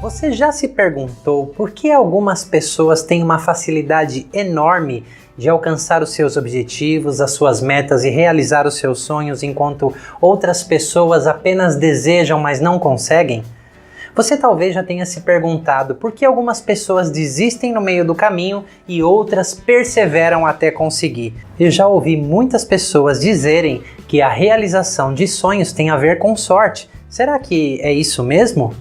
Você já se perguntou por que algumas pessoas têm uma facilidade enorme de alcançar os seus objetivos, as suas metas e realizar os seus sonhos, enquanto outras pessoas apenas desejam, mas não conseguem? Você talvez já tenha se perguntado por que algumas pessoas desistem no meio do caminho e outras perseveram até conseguir. Eu já ouvi muitas pessoas dizerem que a realização de sonhos tem a ver com sorte. Será que é isso mesmo?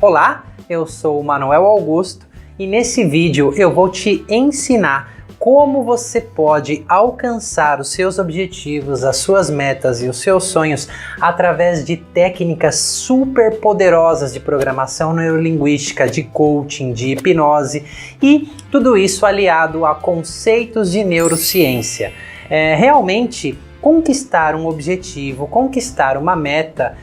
Olá, eu sou o Manuel Augusto e nesse vídeo eu vou te ensinar como você pode alcançar os seus objetivos, as suas metas e os seus sonhos através de técnicas super poderosas de programação neurolinguística, de coaching, de hipnose e tudo isso aliado a conceitos de neurociência. Realmente, conquistar um objetivo, conquistar uma meta,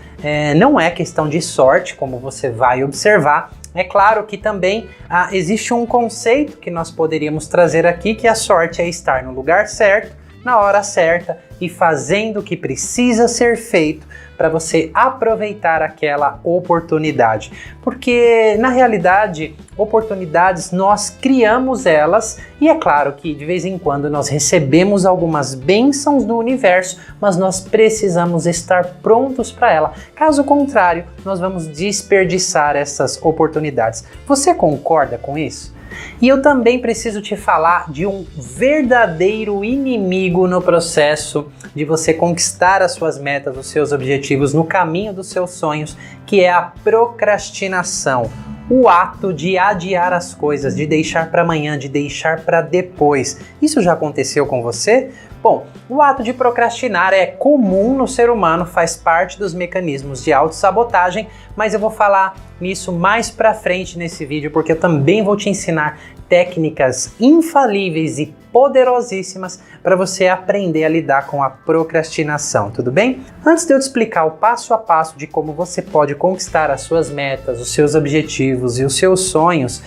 não é questão de sorte, como você vai observar. É claro que também existe um conceito que nós poderíamos trazer aqui, que a sorte é estar no lugar certo, na hora certa e fazendo o que precisa ser feito para você aproveitar aquela oportunidade. Porque, na realidade, oportunidades nós criamos elas e é claro que de vez em quando nós recebemos algumas bênçãos do universo, mas nós precisamos estar prontos para ela. Caso contrário, nós vamos desperdiçar essas oportunidades. Você concorda com isso? E eu também preciso te falar de um verdadeiro inimigo no processo de você conquistar as suas metas, os seus objetivos no caminho dos seus sonhos, que é a procrastinação. O ato de adiar as coisas, de deixar para amanhã, de deixar para depois. Isso já aconteceu com você? Bom, o ato de procrastinar é comum no ser humano, faz parte dos mecanismos de autossabotagem, mas eu vou falar nisso mais pra frente nesse vídeo, porque eu também vou te ensinar técnicas infalíveis e poderosíssimas para você aprender a lidar com a procrastinação, tudo bem? Antes de eu te explicar o passo a passo de como você pode conquistar as suas metas, os seus objetivos e os seus sonhos,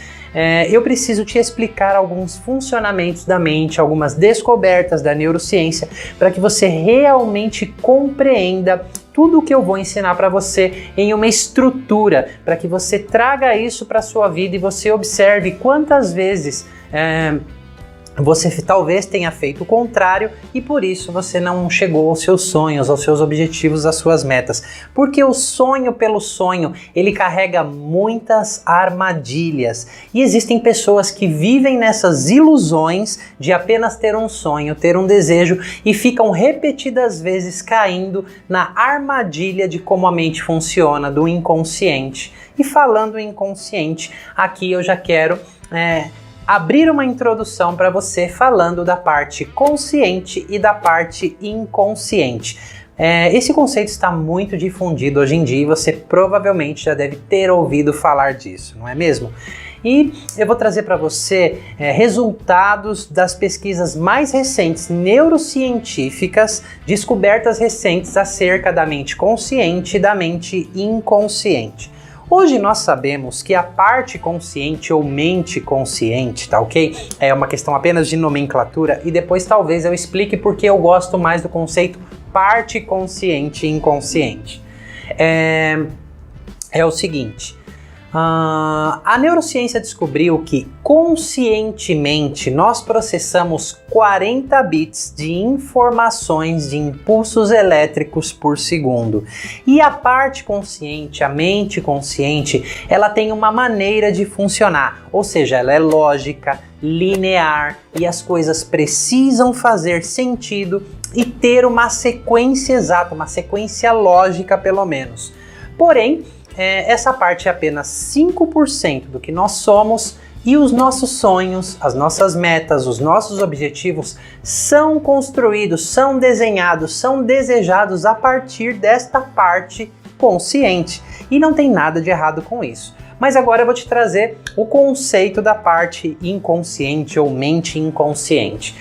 eu preciso te explicar alguns funcionamentos da mente, algumas descobertas da neurociência, para que você realmente compreenda tudo o que eu vou ensinar para você em uma estrutura, para que você traga isso para a sua vida e você observe quantas vezes você talvez tenha feito o contrário e por isso você não chegou aos seus sonhos, aos seus objetivos, às suas metas. Porque o sonho pelo sonho, ele carrega muitas armadilhas. E existem pessoas que vivem nessas ilusões de apenas ter um sonho, ter um desejo e ficam repetidas vezes caindo na armadilha de como a mente funciona, do inconsciente. E falando em inconsciente, aqui eu já quero abrir uma introdução para você falando da parte consciente e da parte inconsciente. Esse conceito está muito difundido hoje em dia e você provavelmente já deve ter ouvido falar disso, não é mesmo? E eu vou trazer para você resultados das pesquisas mais recentes neurocientíficas, descobertas recentes acerca da mente consciente e da mente inconsciente. Hoje nós sabemos que a parte consciente ou mente consciente, tá ok? É uma questão apenas de nomenclatura e depois talvez eu explique porque eu gosto mais do conceito parte consciente e inconsciente. É o seguinte, a neurociência descobriu que conscientemente nós processamos 40 bits de informações de impulsos elétricos por segundo. E a parte consciente, a mente consciente, ela tem uma maneira de funcionar, ou seja, ela é lógica, linear e as coisas precisam fazer sentido e ter uma sequência exata, uma sequência lógica pelo menos. Porém, essa parte é apenas 5% do que nós somos e os nossos sonhos, as nossas metas, os nossos objetivos são construídos, são desenhados, são desejados a partir desta parte consciente. E não tem nada de errado com isso. Mas agora eu vou te trazer o conceito da parte inconsciente ou mente inconsciente.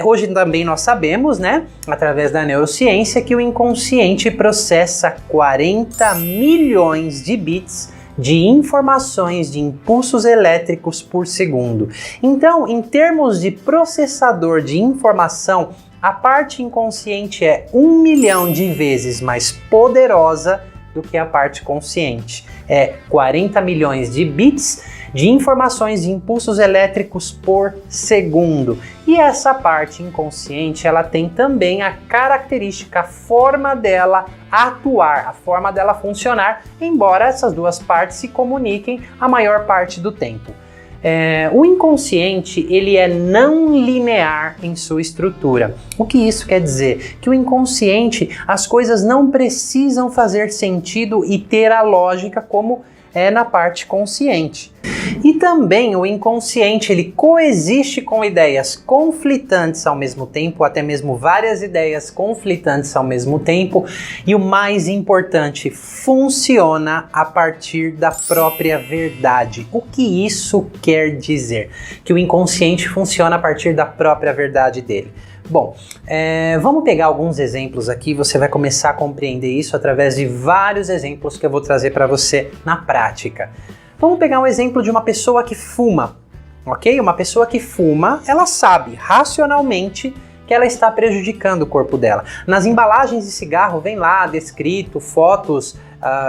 Hoje também nós sabemos, né, através da neurociência, que o inconsciente processa 40 milhões de bits de informações de impulsos elétricos por segundo. Então, em termos de processador de informação, a parte inconsciente é 1 milhão de vezes mais poderosa do que a parte consciente. é 40 milhões de bits de informações de impulsos elétricos por segundo. E essa parte inconsciente, ela tem também a característica, a forma dela atuar, a forma dela funcionar, embora essas duas partes se comuniquem a maior parte do tempo. O inconsciente, ele é não linear em sua estrutura. O que isso quer dizer? Que o inconsciente, as coisas não precisam fazer sentido e ter a lógica como é na parte consciente. E também o inconsciente, ele coexiste com ideias conflitantes ao mesmo tempo, até mesmo várias ideias conflitantes ao mesmo tempo, e o mais importante, funciona a partir da própria verdade. O que isso quer dizer? Que o inconsciente funciona a partir da própria verdade dele. Bom, vamos pegar alguns exemplos aqui, você vai começar a compreender isso através de vários exemplos que eu vou trazer para você na prática. Vamos pegar um exemplo de uma pessoa que fuma, ok? Uma pessoa que fuma, ela sabe racionalmente que ela está prejudicando o corpo dela. Nas embalagens de cigarro vem lá descrito fotos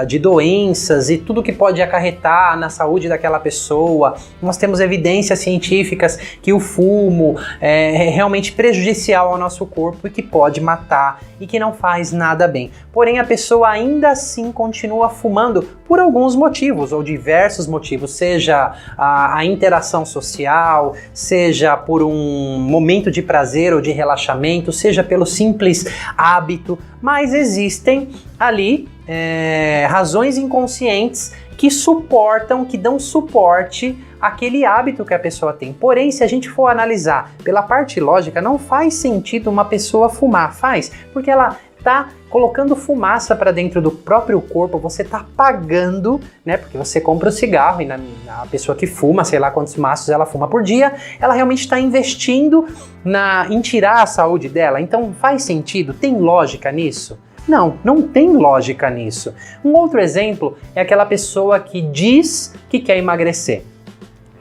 de doenças e tudo que pode acarretar na saúde daquela pessoa. Nós temos evidências científicas que o fumo é realmente prejudicial ao nosso corpo e que pode matar e que não faz nada bem. Porém, a pessoa ainda assim continua fumando por alguns motivos, ou diversos motivos, seja a interação social, seja por um momento de prazer ou de relaxamento, seja pelo simples hábito, mas existem ali razões inconscientes que suportam, que dão suporte àquele hábito que a pessoa tem. Porém, se a gente for analisar pela parte lógica, não faz sentido uma pessoa fumar, faz, porque ela está colocando fumaça para dentro do próprio corpo, você está pagando, né? Porque você compra o cigarro e a pessoa que fuma, sei lá quantos maços ela fuma por dia, ela realmente está investindo em tirar a saúde dela. Então faz sentido? Tem lógica nisso? Não, não tem lógica nisso. Um outro exemplo é aquela pessoa que diz que quer emagrecer.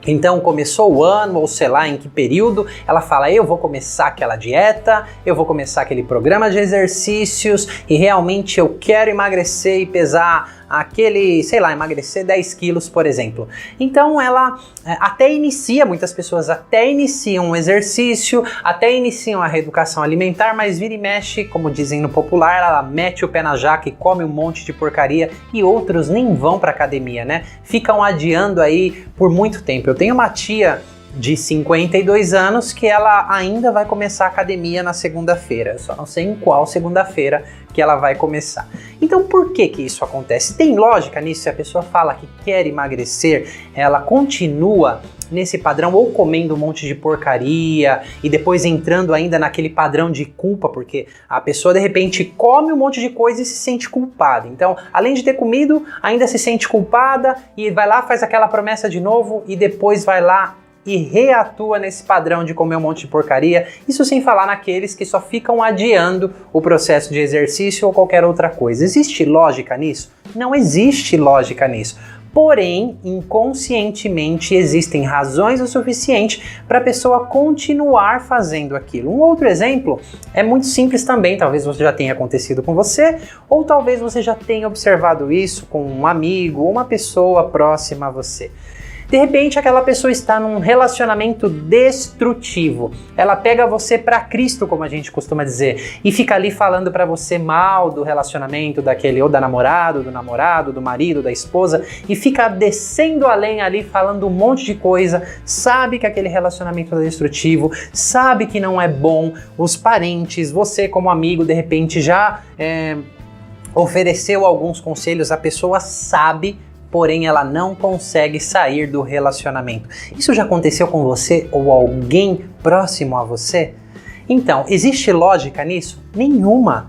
Então começou o ano, ou sei lá em que período, ela fala, eu vou começar aquela dieta, eu vou começar aquele programa de exercícios e realmente eu quero emagrecer e pesar emagrecer 10 quilos, por exemplo. Então ela muitas pessoas até iniciam um exercício, até iniciam a reeducação alimentar, mas vira e mexe, como dizem no popular, ela mete o pé na jaca e come um monte de porcaria e outros nem vão pra academia, né? Ficam adiando aí por muito tempo. Eu tenho uma tia de 52 anos que ela ainda vai começar a academia na segunda-feira, só não sei em qual segunda-feira que ela vai começar. Então por que isso acontece? Tem lógica nisso? Se a pessoa fala que quer emagrecer, ela continua nesse padrão ou comendo um monte de porcaria e depois entrando ainda naquele padrão de culpa, porque a pessoa de repente come um monte de coisa e se sente culpada. Então, além de ter comido, ainda se sente culpada e vai lá, faz aquela promessa de novo e depois vai lá e reatua nesse padrão de comer um monte de porcaria, isso sem falar naqueles que só ficam adiando o processo de exercício ou qualquer outra coisa. Existe lógica nisso? Não existe lógica nisso. Porém, inconscientemente existem razões o suficiente para a pessoa continuar fazendo aquilo. Um outro exemplo é muito simples também, talvez você já tenha acontecido com você, ou talvez você já tenha observado isso com um amigo ou uma pessoa próxima a você. De repente, aquela pessoa está num relacionamento destrutivo. Ela pega você para Cristo, como a gente costuma dizer, e fica ali falando para você mal do relacionamento daquele, ou da namorado, do marido, da esposa, e fica descendo além ali, falando um monte de coisa, sabe que aquele relacionamento é destrutivo, sabe que não é bom, os parentes, você como amigo, de repente já ofereceu alguns conselhos, a pessoa sabe, porém ela não consegue sair do relacionamento. Isso já aconteceu com você ou alguém próximo a você? Então, existe lógica nisso? Nenhuma.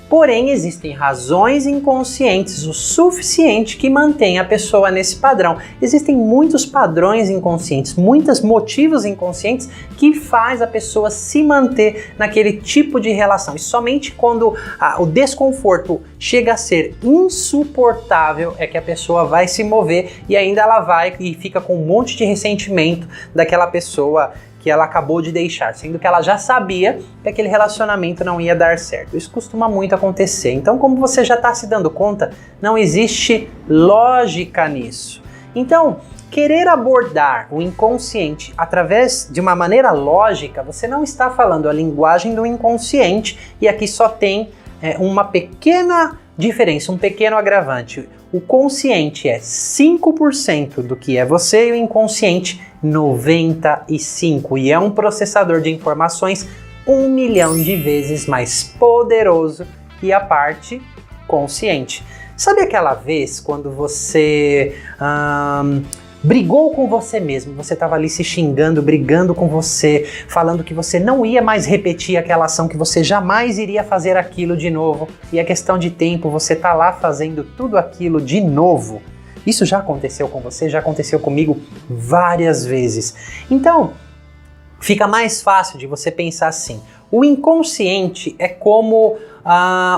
Porém, existem razões inconscientes o suficiente que mantém a pessoa nesse padrão. Existem muitos padrões inconscientes, muitos motivos inconscientes que faz a pessoa se manter naquele tipo de relação. E somente quando o desconforto chega a ser insuportável é que a pessoa vai se mover e ainda ela vai e fica com um monte de ressentimento daquela pessoa que ela acabou de deixar, sendo que ela já sabia que aquele relacionamento não ia dar certo. Isso costuma muito acontecer. Então, como você já está se dando conta, não existe lógica nisso. Então, querer abordar o inconsciente através de uma maneira lógica, você não está falando a linguagem do inconsciente, e aqui só tem uma pequena diferença, um pequeno agravante. O consciente é 5% do que é você e o inconsciente 95%. E é um processador de informações 1 milhão de vezes mais poderoso que a parte consciente. Sabe aquela vez quando você brigou com você mesmo, você estava ali se xingando, brigando com você, falando que você não ia mais repetir aquela ação, que você jamais iria fazer aquilo de novo, e é questão de tempo, você tá lá fazendo tudo aquilo de novo. Isso já aconteceu com você, já aconteceu comigo várias vezes. Então, fica mais fácil de você pensar assim: o inconsciente é como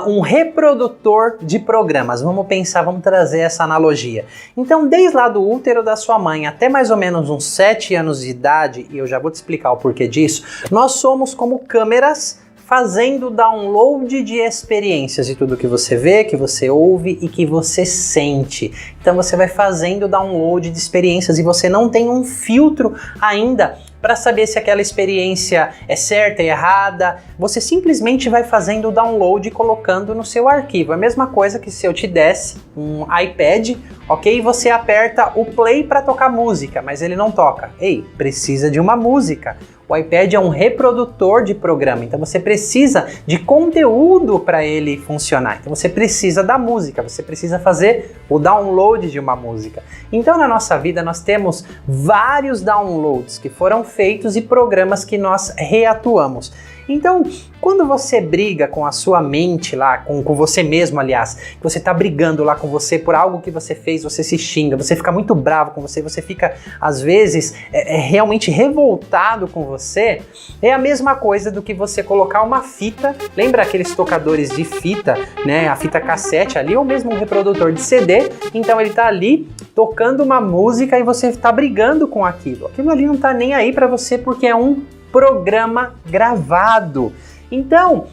um reprodutor de programas. Vamos pensar, vamos trazer essa analogia. Então, desde lá do útero da sua mãe até mais ou menos uns 7 anos de idade, e eu já vou te explicar o porquê disso, nós somos como câmeras fazendo download de experiências de tudo que você vê, que você ouve e que você sente. Então você vai fazendo download de experiências e você não tem um filtro ainda para saber se aquela experiência é certa e errada. Você simplesmente vai fazendo o download e colocando no seu arquivo. É a mesma coisa que se eu te desse um iPad, ok? E você aperta o play para tocar música, mas ele não toca. Ei, precisa de uma música. O iPad é um reprodutor de programa, então você precisa de conteúdo para ele funcionar. Então você precisa da música, você precisa fazer o download de uma música. Então na nossa vida nós temos vários downloads que foram feitos e programas que nós reatuamos. Então, quando você briga com a sua mente lá, com você mesmo, aliás, que você tá brigando lá com você por algo que você fez, você se xinga, você fica muito bravo com você fica, às vezes, realmente revoltado com você, é a mesma coisa do que você colocar uma fita, lembra aqueles tocadores de fita, né, a fita cassete ali, ou mesmo um reprodutor de CD, então ele tá ali tocando uma música e você tá brigando com aquilo. Aquilo ali não tá nem aí pra você porque é um programa gravado. Então,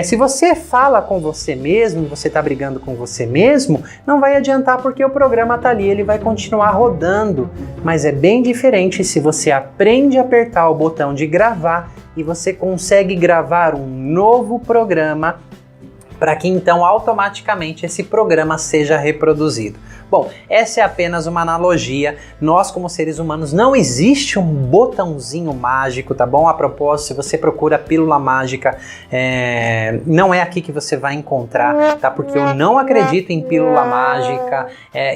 se você fala com você mesmo, você está brigando com você mesmo, não vai adiantar porque o programa está ali, ele vai continuar rodando. Mas é bem diferente se você aprende a apertar o botão de gravar e você consegue gravar um novo programa para que então automaticamente esse programa seja reproduzido. Bom, essa é apenas uma analogia. Nós, como seres humanos, não existe um botãozinho mágico, tá bom? A propósito, se você procura pílula mágica, não é aqui que você vai encontrar, tá? Porque eu não acredito em pílula mágica.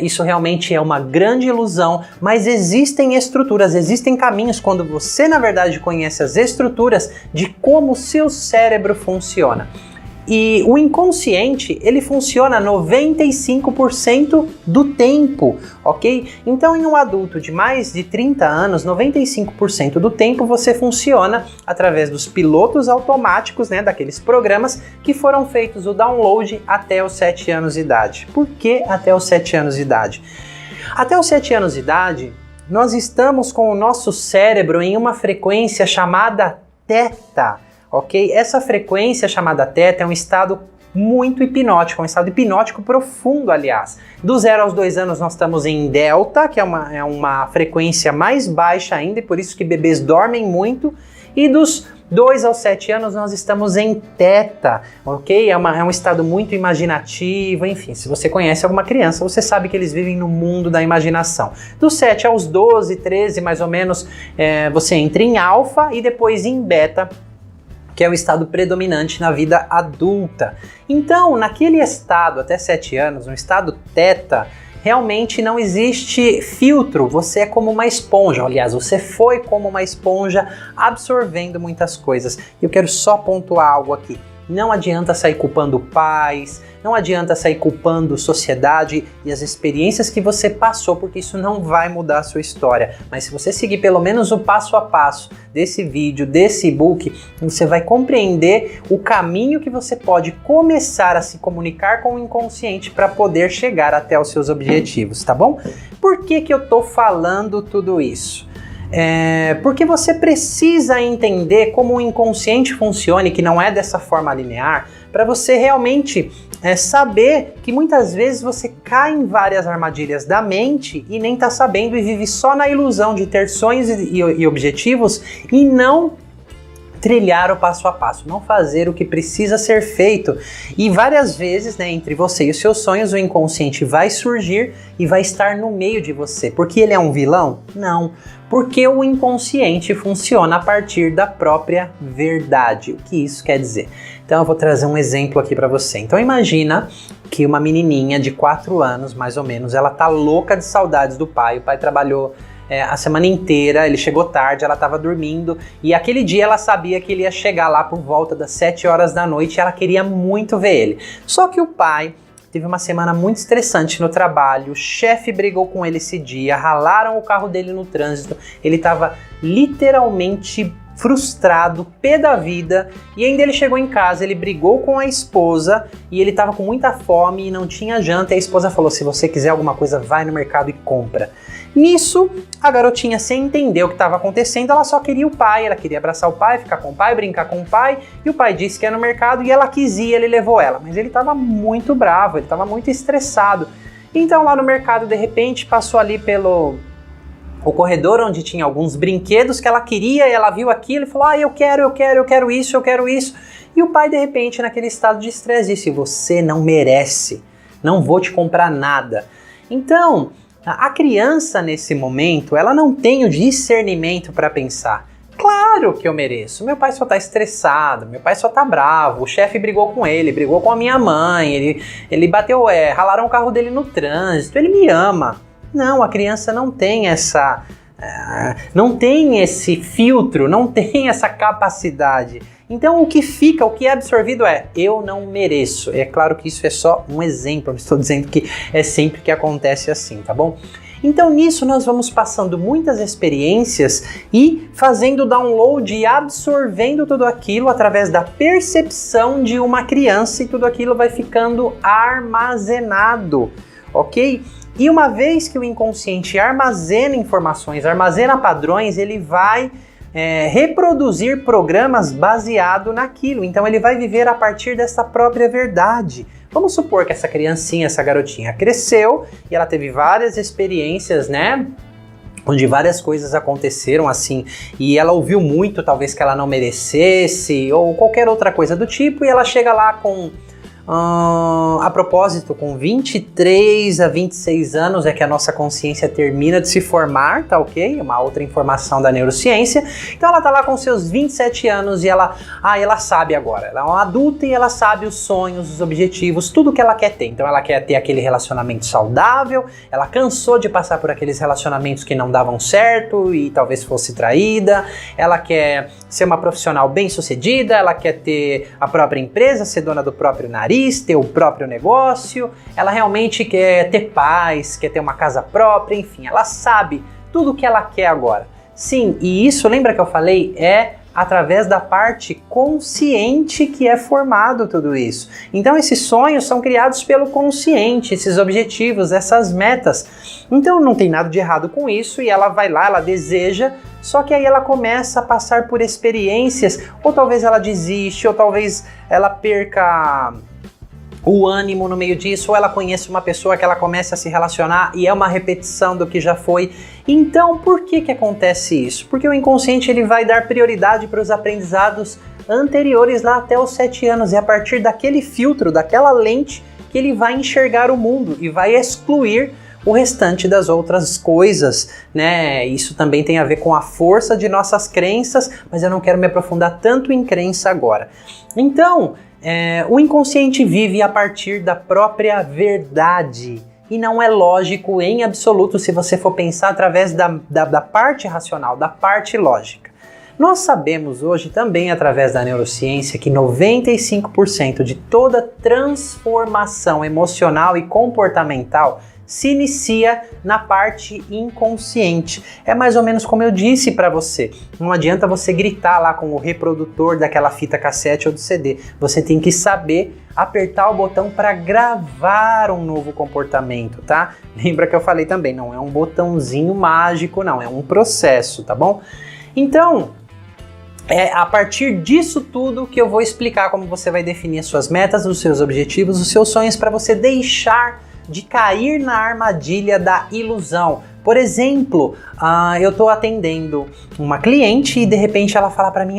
Isso realmente é uma grande ilusão, mas existem estruturas, existem caminhos quando você, na verdade, conhece as estruturas de como o seu cérebro funciona. E o inconsciente, ele funciona 95% do tempo, ok? Então, em um adulto de mais de 30 anos, 95% do tempo você funciona através dos pilotos automáticos, né, daqueles programas que foram feitos o download até os 7 anos de idade. Por que até os 7 anos de idade? Até os 7 anos de idade, nós estamos com o nosso cérebro em uma frequência chamada teta. Ok? Essa frequência chamada teta é um estado muito hipnótico, um estado hipnótico profundo, aliás. Do 0 aos 2 anos nós estamos em delta, que é uma frequência mais baixa ainda, e por isso que bebês dormem muito. E dos 2 aos 7 anos nós estamos em teta, ok? É um estado muito imaginativo, enfim, se você conhece alguma criança, você sabe que eles vivem no mundo da imaginação. Dos 7 aos 12, 13 mais ou menos, você entra em alfa e depois em beta, que é o estado predominante na vida adulta. Então, naquele estado, até 7 anos, no estado teta, realmente não existe filtro, você é como uma esponja, aliás, você foi como uma esponja absorvendo muitas coisas. E eu quero só pontuar algo aqui. Não adianta sair culpando pais, não adianta sair culpando sociedade e as experiências que você passou, porque isso não vai mudar a sua história. Mas se você seguir pelo menos o passo a passo desse vídeo, desse e-book, você vai compreender o caminho que você pode começar a se comunicar com o inconsciente para poder chegar até os seus objetivos, tá bom? Por que eu tô falando tudo isso? Porque você precisa entender como o inconsciente funciona e que não é dessa forma linear, para você realmente saber que muitas vezes você cai em várias armadilhas da mente e nem está sabendo e vive só na ilusão de ter sonhos e objetivos e não trilhar o passo a passo, não fazer o que precisa ser feito. E várias vezes, né, entre você e os seus sonhos, o inconsciente vai surgir e vai estar no meio de você. Porque ele é um vilão? Não. Porque o inconsciente funciona a partir da própria verdade. O que isso quer dizer? Então eu vou trazer um exemplo aqui para você. Então imagina que uma menininha de 4 anos, mais ou menos, ela tá louca de saudades do pai. O pai trabalhou a semana inteira, ele chegou tarde, ela estava dormindo e aquele dia ela sabia que ele ia chegar lá por volta das 7 horas da noite e ela queria muito ver ele. Só que o pai teve uma semana muito estressante no trabalho, o chefe brigou com ele esse dia, ralaram o carro dele no trânsito, ele estava literalmente frustrado, pé da vida, e ainda ele chegou em casa, ele brigou com a esposa e ele estava com muita fome e não tinha janta, e a esposa falou: se você quiser alguma coisa, vai no mercado e compra. Nisso, a garotinha, sem entender o que estava acontecendo, ela só queria o pai, ela queria abraçar o pai, ficar com o pai, brincar com o pai, e o pai disse que ia no mercado e ela quis ir, ele levou ela, mas ele estava muito bravo, ele estava muito estressado. Então lá no mercado, de repente, passou ali pelo o corredor onde tinha alguns brinquedos que ela queria e ela viu aquilo e falou: eu quero isso. E o pai, de repente, naquele estado de estresse, disse: você não merece, não vou te comprar nada. Então, a criança nesse momento, ela não tem o discernimento para pensar: claro que eu mereço, meu pai só tá estressado, meu pai só tá bravo, o chefe brigou com ele, brigou com a minha mãe, ele bateu, ralaram o carro dele no trânsito, ele me ama. Não, a criança não tem não tem esse filtro, não tem essa capacidade. Então o que é absorvido eu não mereço. É claro que isso é só um exemplo, não estou dizendo que é sempre que acontece assim, tá bom? Então nisso nós vamos passando muitas experiências e fazendo download e absorvendo tudo aquilo através da percepção de uma criança, e tudo aquilo vai ficando armazenado, ok? E uma vez que o inconsciente armazena informações, armazena padrões, ele vai reproduzir programas baseado naquilo. Então ele vai viver a partir dessa própria verdade. Vamos supor que essa criancinha, essa garotinha cresceu e ela teve várias experiências, né? Onde várias coisas aconteceram assim, e ela ouviu muito, talvez que ela não merecesse, ou qualquer outra coisa do tipo, e ela chega lá com... a propósito, com 23 a 26 anos é que a nossa consciência termina de se formar, tá ok? Uma outra informação da neurociência. Então ela tá lá com seus 27 anos e ela sabe agora. Ela é uma adulta e ela sabe os sonhos, os objetivos, tudo que ela quer ter. Então ela quer ter aquele relacionamento saudável, ela cansou de passar por aqueles relacionamentos que não davam certo e talvez fosse traída, ela quer ser uma profissional bem-sucedida, ela quer ter a própria empresa, ser dona do próprio nariz, ter o próprio negócio, ela realmente quer ter paz, quer ter uma casa própria, enfim, ela sabe tudo o que ela quer agora. Sim, e isso, lembra que eu falei, é através da parte consciente que é formado tudo isso. Então esses sonhos são criados pelo consciente, esses objetivos, essas metas. Então não tem nada de errado com isso, e ela vai lá, ela deseja, só que aí ela começa a passar por experiências, ou talvez ela desiste, ou talvez ela perca o ânimo no meio disso, ou ela conhece uma pessoa que ela começa a se relacionar e é uma repetição do que já foi. Então, por que acontece isso? Porque o inconsciente ele vai dar prioridade para os aprendizados anteriores lá até os 7 anos, e a partir daquele filtro, daquela lente, que ele vai enxergar o mundo e vai excluir o restante das outras coisas, né? Isso também tem a ver com a força de nossas crenças, mas eu não quero me aprofundar tanto em crença agora. Então, o inconsciente vive a partir da própria verdade, e não é lógico em absoluto se você for pensar através da parte racional, da parte lógica. Nós sabemos hoje também através da neurociência que 95% de toda transformação emocional e comportamental se inicia na parte inconsciente. É mais ou menos como eu disse para você. Não adianta você gritar lá com o reprodutor daquela fita cassete ou do CD. Você tem que saber apertar o botão para gravar um novo comportamento, tá? Lembra que eu falei também, não é um botãozinho mágico, não, é um processo, tá bom? Então, é a partir disso tudo que eu vou explicar como você vai definir as suas metas, os seus objetivos, os seus sonhos para você deixar de cair na armadilha da ilusão. Por exemplo, eu estou atendendo uma cliente e de repente ela fala para mim,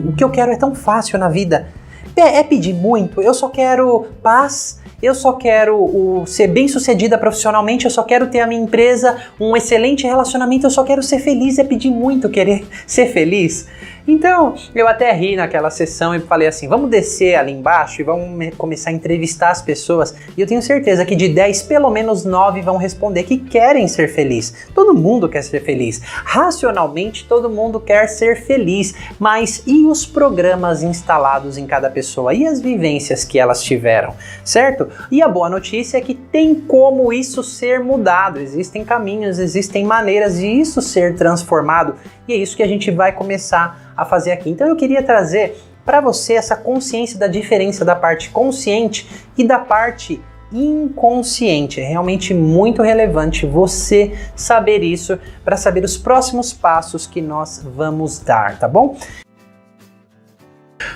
o que eu quero é tão fácil na vida, é pedir muito, eu só quero paz, eu só quero ser bem-sucedida profissionalmente, eu só quero ter a minha empresa, um excelente relacionamento, eu só quero ser feliz, é pedir muito querer ser feliz. Então, eu até ri naquela sessão e falei assim, vamos descer ali embaixo e vamos começar a entrevistar as pessoas. E eu tenho certeza que de 10, pelo menos 9 vão responder que querem ser felizes. Todo mundo quer ser feliz. Racionalmente, todo mundo quer ser feliz. Mas e os programas instalados em cada pessoa? E as vivências que elas tiveram, certo? E a boa notícia é que tem como isso ser mudado. Existem caminhos, existem maneiras de isso ser transformado. E é isso que a gente vai começar a fazer aqui. Então eu queria trazer para você essa consciência da diferença da parte consciente e da parte inconsciente. É realmente muito relevante você saber isso para saber os próximos passos que nós vamos dar, tá bom?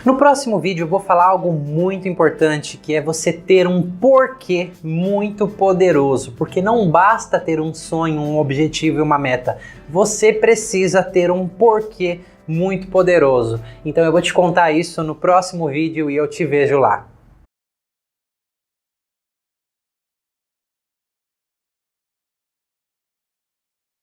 No próximo vídeo eu vou falar algo muito importante, que é você ter um porquê muito poderoso, porque não basta ter um sonho, um objetivo e uma meta, você precisa ter um porquê muito poderoso. Então eu vou te contar isso no próximo vídeo e eu te vejo lá.